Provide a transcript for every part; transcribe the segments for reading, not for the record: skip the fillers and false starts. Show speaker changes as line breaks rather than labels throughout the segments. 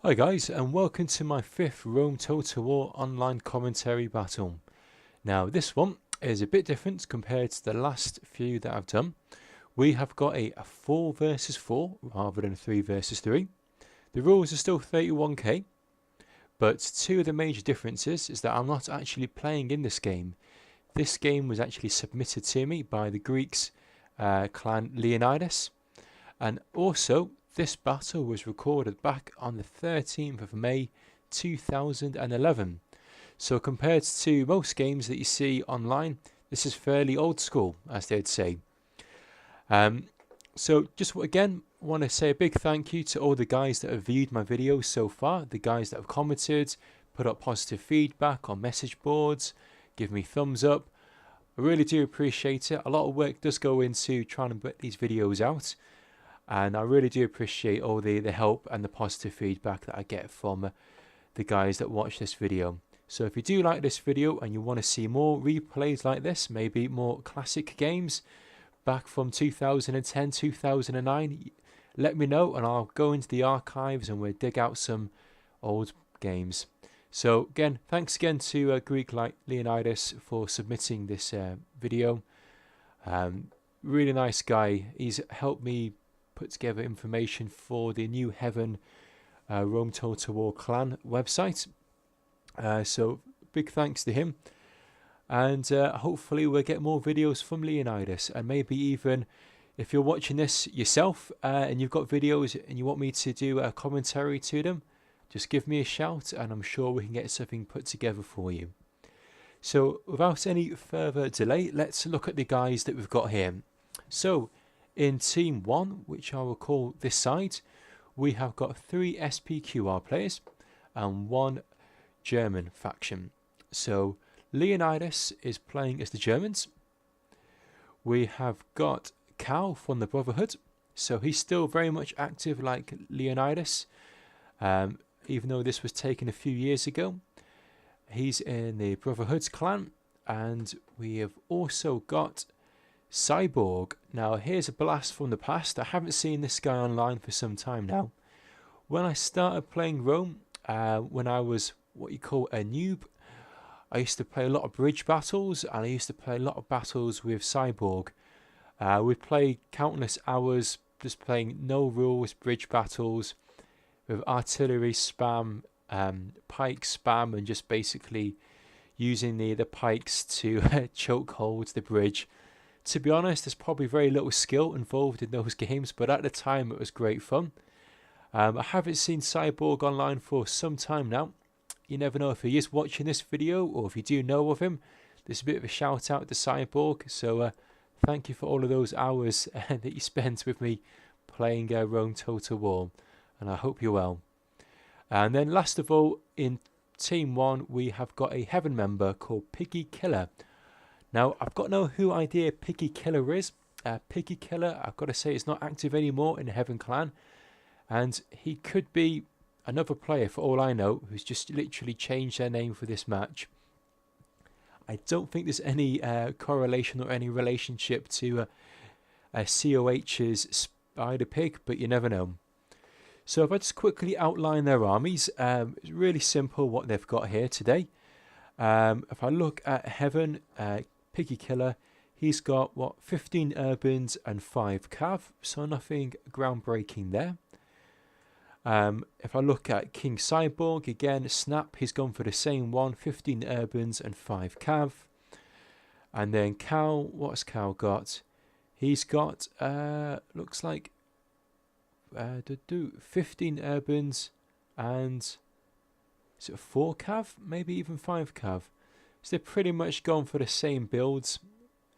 Hi guys, and welcome to my 5th Rome Total War online commentary battle. Now this one is a bit different compared to the last few that I've done. We have got a 4 versus 4 rather than 3 versus 3. The rules are still 31k, but two of the major differences is that I'm not actually playing in this game. This game was actually submitted to me by the Greeks clan Leonidas, and also this battle was recorded back on the 13th of May 2011. So compared to most games that you see online, this is fairly old school, as they'd say. So just again, want to say a big thank you to all the guys that have viewed my videos so far, the guys that have commented, put up positive feedback on message boards, give me thumbs up. I really do appreciate it. A lot of work does go into trying to put these videos out. And I really do appreciate all the help and the positive feedback that I get from the guys that watch this video. So if you do like this video and you want to see more replays like this, maybe more classic games back from 2010, 2009, let me know and I'll go into the archives and we'll dig out some old games. So again, thanks again to Greek-Leonda's for submitting this video. Really nice guy. He's helped me put together information for the New Heaven Rome Total War clan website. So big thanks to him. And hopefully we'll get more videos from Leonidas. And maybe even if you're watching this yourself and you've got videos and you want me to do a commentary to them, just give me a shout and I'm sure we can get something put together for you. So without any further delay, let's look at the guys that we've got here. So in Team 1, which I will call this side, we have got 3 SPQR players and 1 German faction. So Leonidas is playing as the Germans. We have got Cal from the Brotherhood. So he's still very much active like Leonidas, even though this was taken a few years ago. He's in the Brotherhood's clan. And we have also got Cyborg. Now here's a blast from the past. I haven't seen this guy online for some time now. When I started playing Rome, when I was what you call a noob, I used to play a lot of bridge battles and I used to play a lot of battles with Cyborg. We'd play countless hours just playing no rules bridge battles with artillery spam, pike spam, and just basically using the pikes to choke hold the bridge. To be honest, there's probably very little skill involved in those games, but at the time it was great fun. I haven't seen Cyborg online for some time now. You never know if he is watching this video or if you do know of him. There's a bit of a shout out to Cyborg, so thank you for all of those hours that you spent with me playing Rome Total War, and I hope you're well. And then last of all, in Team 1, we have got a Heaven member called Piggykiller. Now, I've got no idea Piggykiller is. Piggykiller, I've got to say, is not active anymore in the Heaven clan. And he could be another player, for all I know, who's just literally changed their name for this match. I don't think there's any correlation or any relationship to COH's Spider Pig, but you never know. So if I just quickly outline their armies, it's really simple what they've got here today. If I look at Heaven, Piggykiller, he's got 15 urbans and 5 cav, so nothing groundbreaking there. If I look at KING-CYBORG, again Snap, he's gone for the same one, 15 urbans and 5 cav. And then Cal, what's Cal got? He's got looks like 15 urbans and is it 4 cav, maybe even 5 cav. So they've pretty much gone for the same builds,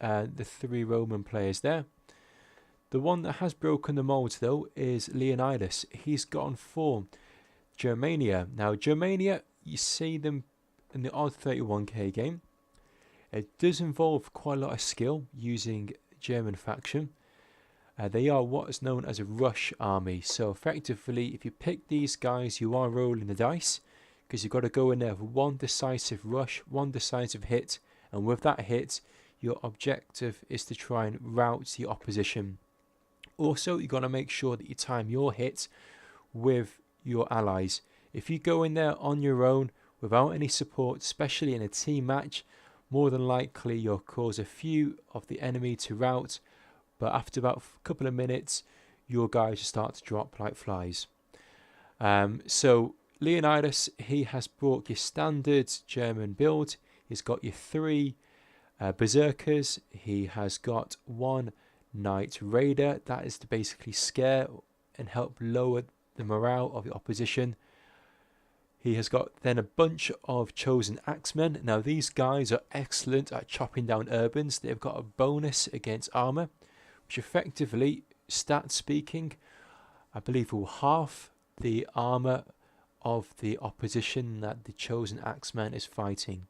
the 3 Roman players there. The one that has broken the mold though is Leonidas. He's gone for Germania. Now Germania, you see them in the odd 31k game. It does involve quite a lot of skill using German faction. They are what is known as a rush army. So effectively, if you pick these guys, you are rolling the dice, because you've got to go in there with one decisive rush, one decisive hit, and with that hit, your objective is to try and rout the opposition. Also, you've got to make sure that you time your hit with your allies. If you go in there on your own without any support, especially in a team match, more than likely you'll cause a few of the enemy to rout, but after about a couple of minutes your guys start to drop like flies. So Leonidas, he has brought your standard German build. He's got your 3 berserkers. He has got 1 knight raider. That is to basically scare and help lower the morale of the opposition. He has got then a bunch of chosen axemen. Now these guys are excellent at chopping down urbans. They've got a bonus against armor, which effectively, stat speaking, I believe will half the armor of the opposition that the chosen axeman is fighting.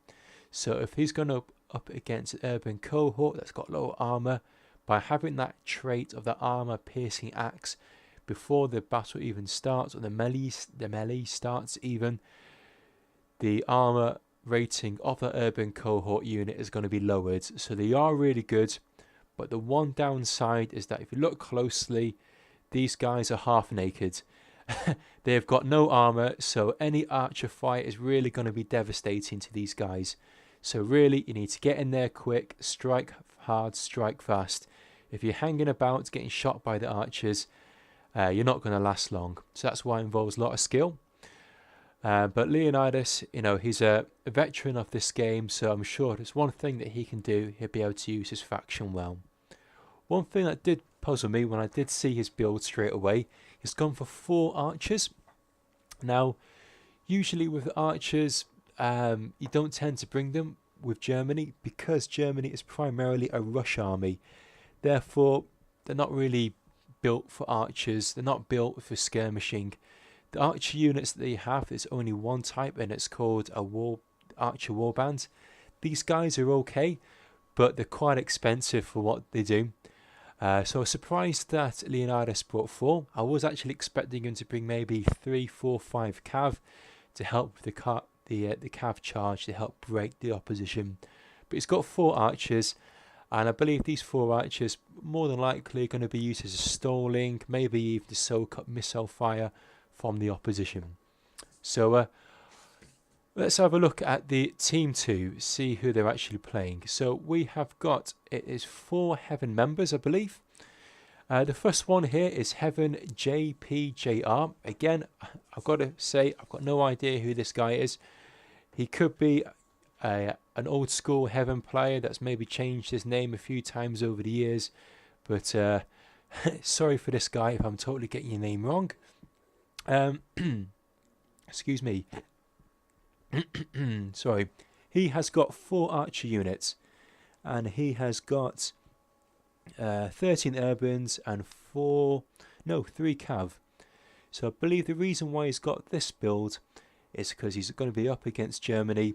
So if he's going up against an urban cohort that's got low armor, by having that trait of the armor piercing axe before the battle even starts, or the melee starts even, the armor rating of the urban cohort unit is going to be lowered. So they are really good, but the one downside is that if you look closely, these guys are half naked. They've got no armor, so any archer fight is really going to be devastating to these guys. So really, you need to get in there quick, strike hard, strike fast. If you're hanging about getting shot by the archers, you're not going to last long. So that's why it involves a lot of skill. But Leonidas, you know, he's a veteran of this game, so I'm sure there's one thing that he can do. He'll be able to use his faction well. One thing that did puzzle me when I did see his build straight away, he's gone for 4 archers. Now, usually with archers, you don't tend to bring them with Germany because Germany is primarily a rush army. Therefore, they're not really built for archers. They're not built for skirmishing. The archer units that they have is only one type, and it's called a archer warband. These guys are okay, but they're quite expensive for what they do. So I was surprised that Leonidas brought 4. I was actually expecting him to bring maybe 3, 4, 5 cav to help with the cav charge to help break the opposition. But he's got 4 archers, and I believe these 4 archers more than likely are going to be used as a stalling, maybe even to soak up missile fire from the opposition. So let's have a look at the team 2, see who they're actually playing. So we have got, it is 4 Heaven members, I believe. The first one here is Heaven JPJR. Again, I've got to say, I've got no idea who this guy is. He could be an old school Heaven player that's maybe changed his name a few times over the years. But sorry for this guy if I'm totally getting your name wrong. Excuse me. Sorry. He has got 4 archer units, and he has got 13 urbans and 3 cav. So I believe the reason why he's got this build is because he's going to be up against Germany.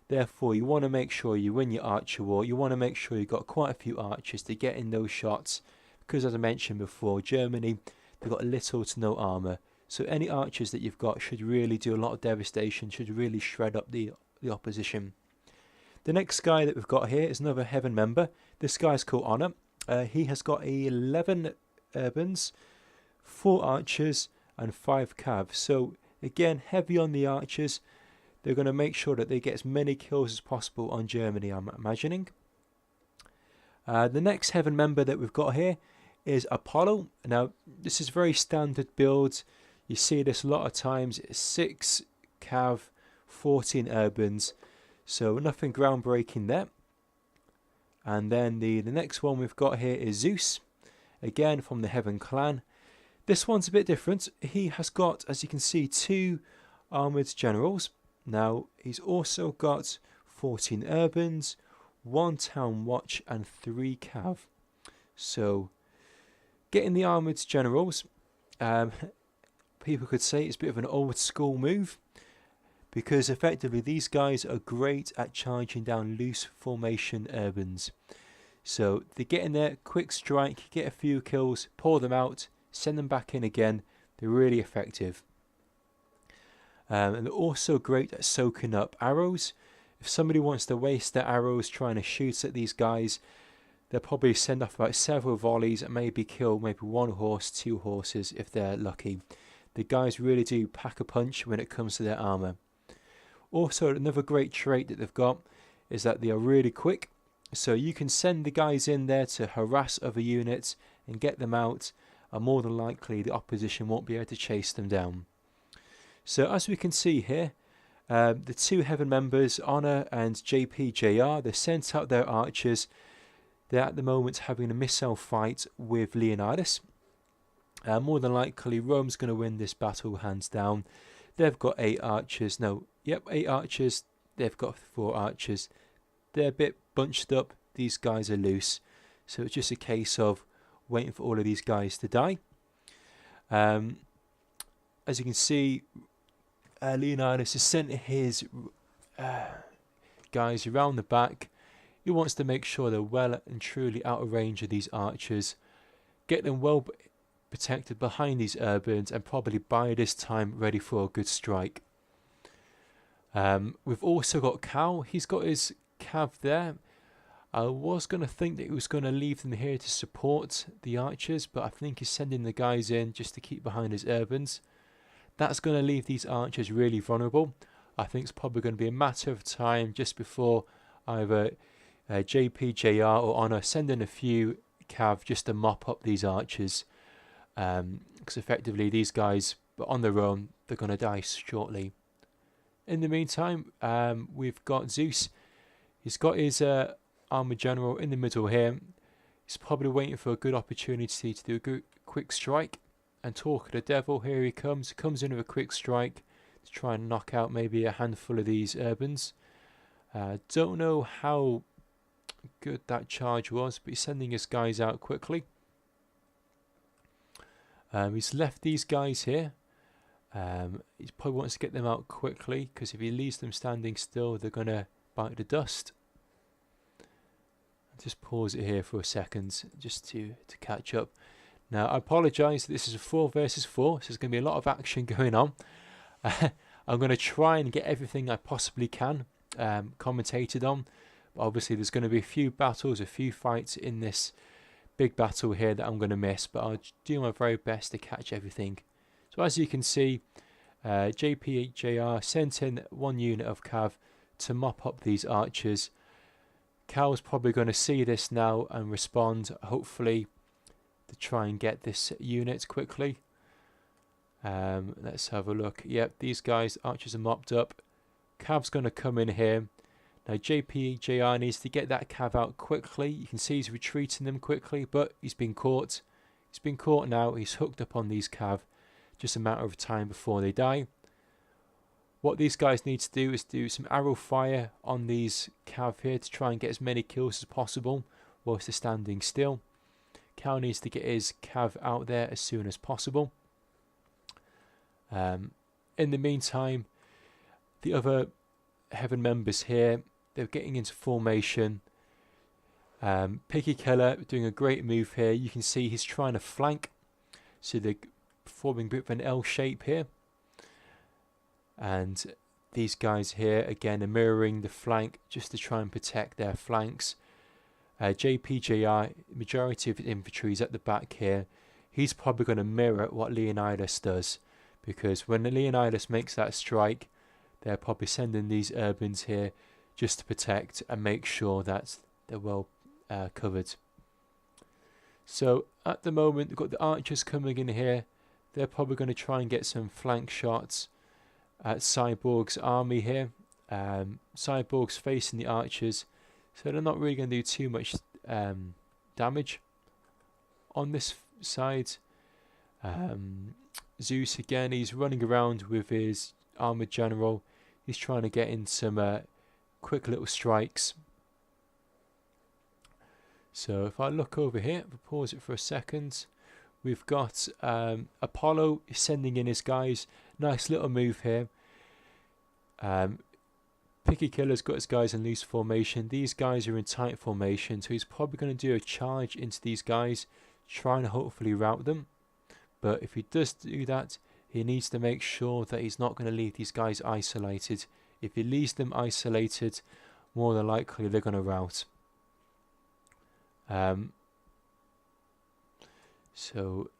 Therefore, you want to make sure you win your archer war. You want to make sure you've got quite a few archers to get in those shots, because as I mentioned before, Germany, they've got little to no armor. So any archers that you've got should really do a lot of devastation, should really shred up the opposition. The next guy that we've got here is another Heaven member. This guy's called Honor. He has got 11 urbans, 4 archers and 5 cav. So again, heavy on the archers. They're going to make sure that they get as many kills as possible on Germany, I'm imagining. The next Heaven member that we've got here is APPOLO. Now, this is very standard build. You see this a lot of times. It's 6 cav, 14 urbans. So nothing groundbreaking there. And then the next one we've got here is Zeus. Again, from the Heaven clan. This one's a bit different. He has got, as you can see, 2 armoured generals. Now, he's also got 14 urbans, 1 town watch and 3 cav. So, getting the armoured generals, people could say it's a bit of an old school move, because effectively these guys are great at charging down loose formation urbans. So they get in there, quick strike, get a few kills, pull them out, send them back in again. They're really effective. And they're also great at soaking up arrows. If somebody wants to waste their arrows trying to shoot at these guys, they'll probably send off about several volleys and maybe kill maybe 1 horse, 2 horses if they're lucky. The guys really do pack a punch when it comes to their armor. Also, another great trait that they've got is that they are really quick. So you can send the guys in there to harass other units and get them out, and more than likely the opposition won't be able to chase them down. So as we can see here, the two Heaven members, Honor and JPJR, they sent out their archers. They're at the moment having a missile fight with Leonidas. More than likely Rome's going to win this battle hands down. They've got 8 archers. No, yep, 8 archers. They've got 4 archers. They're a bit bunched up. These guys are loose. So it's just a case of waiting for all of these guys to die. As you can see, Leonidas has sent his guys around the back. He wants to make sure they're well and truly out of range of these archers. Get them well protected behind these urbans, and probably by this time ready for a good strike. We've also got Cal. He's got his cav there. I was going to think that he was going to leave them here to support the archers, but I think he's sending the guys in just to keep behind his urbans. That's going to leave these archers really vulnerable. I think it's probably going to be a matter of time just before either JPJR or Honor send in a few cav just to mop up these archers. Because effectively these guys, but on their own, they're going to die shortly. In the meantime, we've got Zeus. He's got his armor general in the middle here. He's probably waiting for a good opportunity to do a good, quick strike. And talk of the devil, here he comes. He comes in with a quick strike to try and knock out maybe a handful of these urbans. Don't know how good that charge was, but he's sending his guys out quickly. He's left these guys here. He probably wants to get them out quickly, because if he leaves them standing still, they're going to bite the dust. I'll just pause it here for a second, just to catch up. Now, I apologise, this is a 4 versus 4, so there's going to be a lot of action going on. I'm going to try and get everything I possibly can commentated on. But obviously, there's going to be a few battles, a few fights in this big battle here that I'm going to miss, but I'll do my very best to catch everything. So as you can see, JPJR sent in 1 unit of cav to mop up these archers. Cal's probably going to see this now and respond, hopefully, to try and get this unit quickly. Let's have a look. Yep, these guys, archers are mopped up. Cav's going to come in here. Now JPJR needs to get that cav out quickly. You can see he's retreating them quickly, but he's been caught. He's been caught now. He's hooked up on these cav. Just a matter of time before they die. What these guys need to do is do some arrow fire on these cav here to try and get as many kills as possible whilst they're standing still. Cal needs to get his cav out there as soon as possible. In the meantime, the other Heaven members here, they're getting into formation. Piggykiller doing a great move here. You can see he's trying to flank. So they're forming a bit of an L shape here. And these guys here, again, are mirroring the flank just to try and protect their flanks. JPJR, majority of his infantry is at the back here. He's probably going to mirror what Leonidas does, because when Leonidas makes that strike, they're probably sending these urbans here just to protect and make sure that they're well covered. So at the moment, we've got the archers coming in here. They're probably going to try and get some flank shots at Cyborg's army here. Cyborg's facing the archers, so they're not really going to do too much damage on this side. Zeus again, he's running around with his armored general. He's trying to get in some quick little strikes. So if I look over here, if I pause it for a second, we've got APPOLO is sending in his guys. Nice little move here. Piggykiller's got his guys in loose formation. These guys are in tight formation, so he's probably going to do a charge into these guys, trying to hopefully rout them. But if he does do that, he needs to make sure that he's not going to leave these guys isolated. If he leaves them isolated, more than likely they're going to rout. So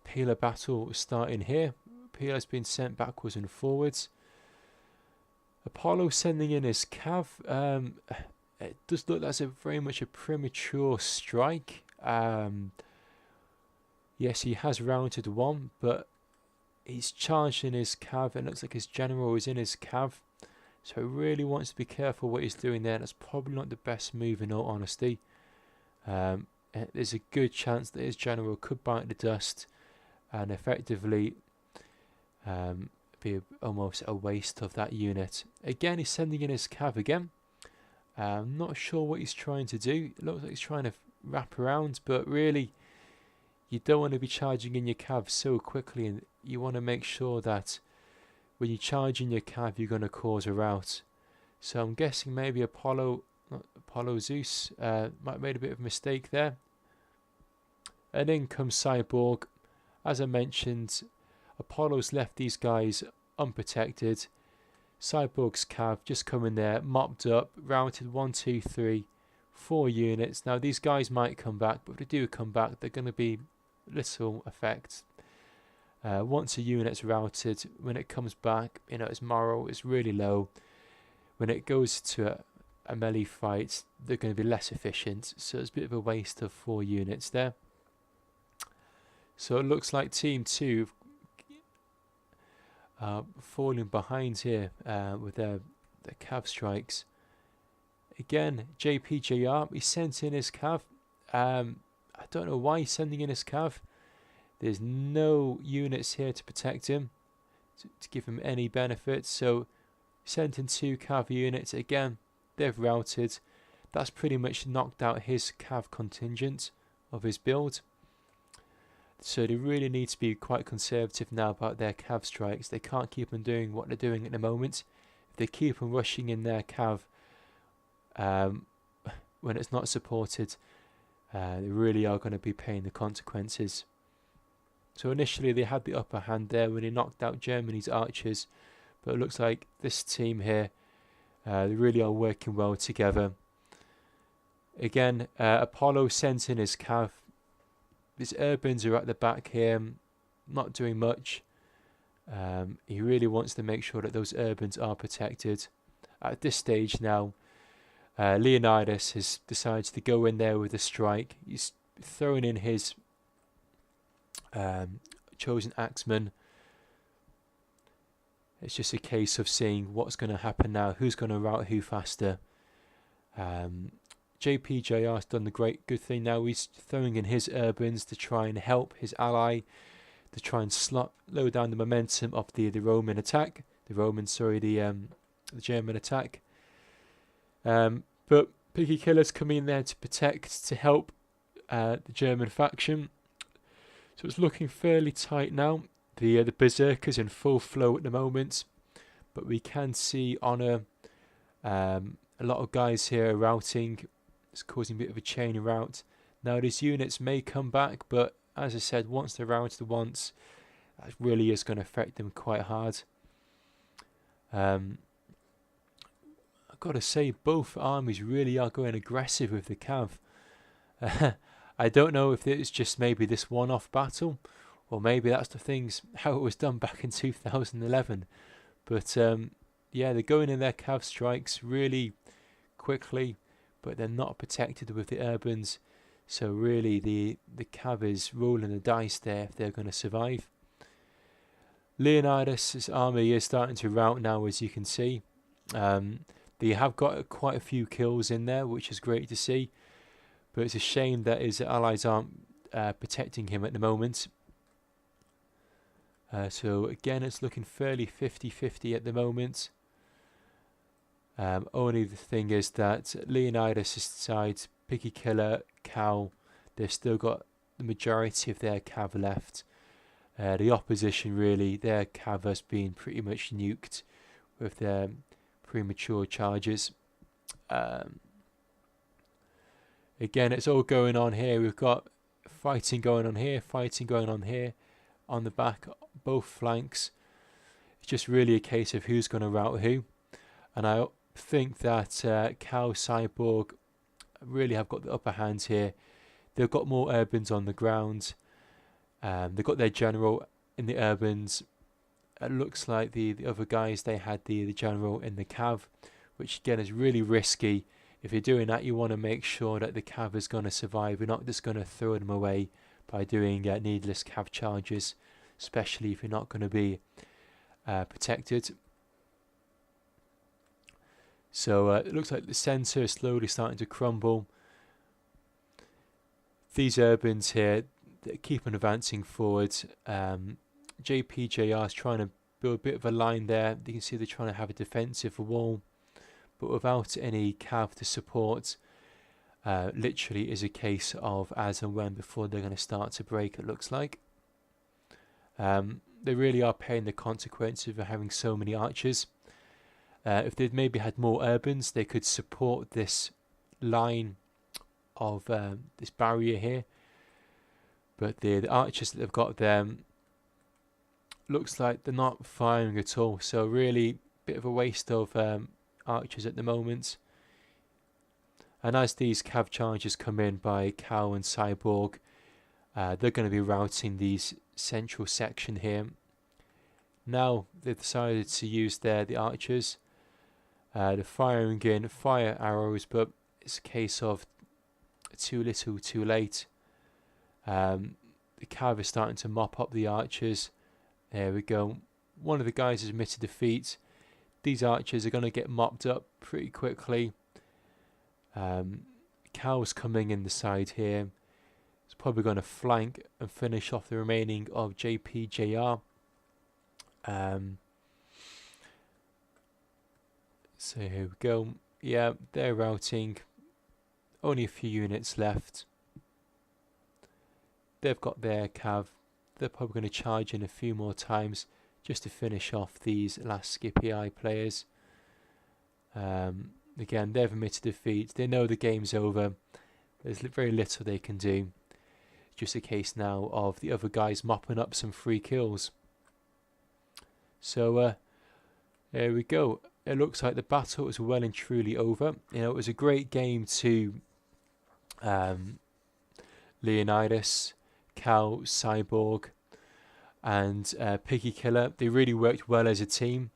Peeler battle starting here. Peeler's been sent backwards and forwards. Apollo sending in his cav. It does look like very much a premature strike. Yes, he has rounded one, but he's charged in his cav. It looks like his general is in his cav. So he really wants to be careful what he's doing there. That's probably not the best move in all honesty. There's a good chance that his general could bite the dust and effectively be almost a waste of that unit. Again, he's sending in his cav again. I'm not sure what he's trying to do. It looks like he's trying to wrap around, but really you don't want to be charging in your cav so quickly, and you want to make sure that when you charge in your cav you're going to cause a rout. So I'm guessing maybe Zeus might have made a bit of a mistake there. And in comes Cyborg. As I mentioned, Apollo's left these guys unprotected. Cyborg's cav just come in there, mopped up, routed 1, 2, 3, 4 units. Now these guys might come back, but if they do come back, they're going to be little effect. Once a unit's routed, when it comes back, its morale is really low. When it goes to a melee fight, they're going to be less efficient. So it's a bit of a waste of 4 units there. So it looks like Team 2 falling behind here with their cav strikes. Again, JPJR, he sent in his cav. I don't know why he's sending in his cav. There's no units here to protect him, to give him any benefit. So sent in 2 cav units. Again, they've routed. That's pretty much knocked out his cav contingent of his build. So they really need to be quite conservative now about their cav strikes. They can't keep on doing what they're doing at the moment. If they keep on rushing in their cav when it's not supported, they really are going to be paying the consequences. So initially they had the upper hand there when he knocked out Germany's archers, but it looks like this team here, they really are working well together. Again, Apollo sent in his cav. His urbans are at the back here, not doing much. He really wants to make sure that those urbans are protected. At this stage now, Leonidas has decided to go in there with a strike. He's throwing in his chosen axeman. It's just a case of seeing what's going to happen now, who's going to rout who faster. JPJR's done the good thing now. He's throwing in his urbans to try and help his ally, to try and slow down the momentum of the Roman attack. The German attack. But Piggykiller's coming in there to protect, to help the German faction. So it's looking fairly tight now. The Berserker's in full flow at the moment, but we can see Honor, a lot of guys here are routing. It's causing a bit of a chain rout. Now these units may come back, but as I said, once they're routed once, that really is going to affect them quite hard. I've got to say, both armies really are going aggressive with the cav. I don't know if it's just maybe this one-off battle, or maybe that's how it was done back in 2011. But yeah, they're going in their cav strikes really quickly, but they're not protected with the urbans. So really the cav is rolling the dice there if they're going to survive. Leonidas' army is starting to rout now, as you can see. They have got quite a few kills in there, which is great to see. But it's a shame that his allies aren't protecting him at the moment. So again, it's looking fairly 50-50 at the moment. Only the thing is that Leonidas' side, Piggykiller, Cow, they've still got the majority of their cav left. The opposition really, their cav has been pretty much nuked with their premature charges. Again, it's all going on here. We've got fighting going on here, fighting going on here, on the back, both flanks. It's just really a case of who's going to rout who. And I think that KING-CYBORG really have got the upper hand here. They've got more urbans on the ground. They got their general in the urbans. It looks like the other guys, they had the general in the cav, which again is really risky. If you're doing that, you want to make sure that the cav is going to survive. You're not just going to throw them away by doing needless cav charges, especially if you're not going to be protected. So it looks like the centre is slowly starting to crumble. These urbans here, they keep on advancing forward. JPJR is trying to build a bit of a line there. You can see they're trying to have a defensive wall, but without any cav to support. Literally is a case of as and when before they're going to start to break, it looks like. They really are paying the consequences of having so many archers. If they'd maybe had more urbans, they could support this line of this barrier here. But the archers that they've got there, looks like they're not firing at all. So really, bit of a waste of archers at the moment. And as these cav charges come in by Cow and Cyborg, they're going to be routing these central section here. Now they've decided to use the archers. They're firing in fire arrows, but it's a case of too little, too late. The cav is starting to mop up the archers. There we go. One of the guys has admitted defeat. These archers are going to get mopped up pretty quickly. Cow's coming in the side here. It's probably going to flank and finish off the remaining of JPJR. So here we go. Yeah, they're routing. Only a few units left. They've got their cav. They're probably going to charge in a few more times just to finish off these last Skippy Eye players. Again, they've admitted defeat. They know the game's over. There's very little they can do. Just a case now of the other guys mopping up some free kills. So there we go. It looks like the battle is well and truly over. You know, it was a great game to Leonidas, Cal, Cyborg, and Piggykiller. They really worked well as a team.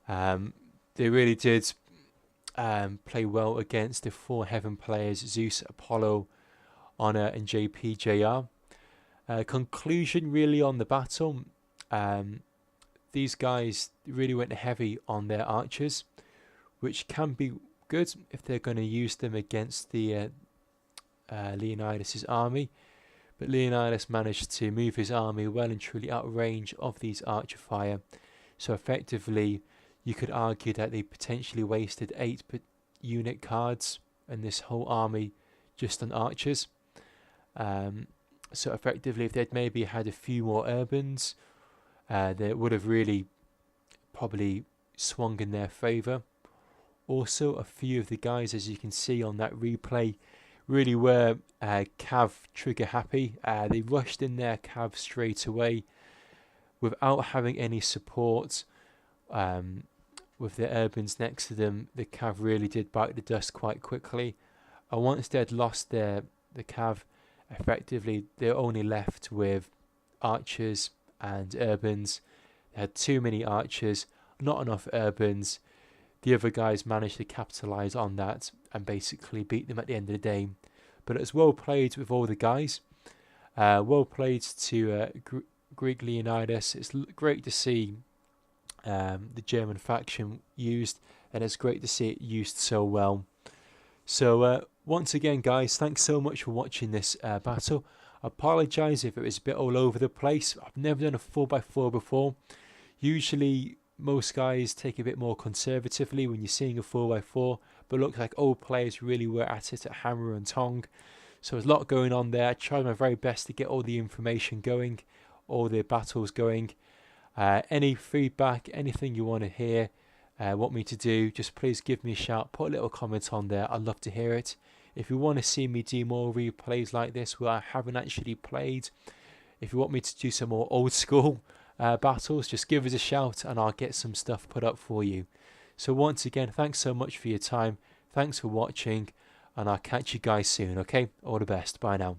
They really did play well against the 4 Heaven players, Zeus, APPOLO, Honor, and JPJR. Conclusion really on the battle. These guys really went heavy on their archers, which can be good if they're going to use them against the Leonidas' army. But Leonidas managed to move his army well and truly out of range of these archer fire. So effectively, you could argue that they potentially wasted 8 unit cards in this whole army just on archers. So effectively, if they'd maybe had a few more urbans, they would have really probably swung in their favour. Also, a few of the guys, as you can see on that replay, really were cav trigger happy. They rushed in their cav straight away without having any support. With the urbans next to them, the cav really did bite the dust quite quickly. And once they'd lost the cav, effectively they're only left with archers and urbans. They had too many archers, not enough urbans. The other guys managed to capitalise on that and basically beat them at the end of the day. But it was well played with all the guys. Well played to Greek-Leonda's. It's great to see the German faction used, and it's great to see it used so well. So once again, guys, thanks so much for watching this battle. I apologise if it was a bit all over the place. I've never done a 4x4 before. Usually most guys take a bit more conservatively when you're seeing a 4x4, but it looks like all players really were at it at hammer and tong. So there's a lot going on there. I tried my very best to get all the information going, all the battles going. Any feedback, anything you want to hear, want me to do, just please give me a shout, put a little comment on there. I'd love to hear it. If you want to see me do more replays like this where I haven't actually played, if you want me to do some more old school battles, just give us a shout and I'll get some stuff put up for you. So once again, thanks so much for your time. Thanks for watching, and I'll catch you guys soon, okay? All the best. Bye now.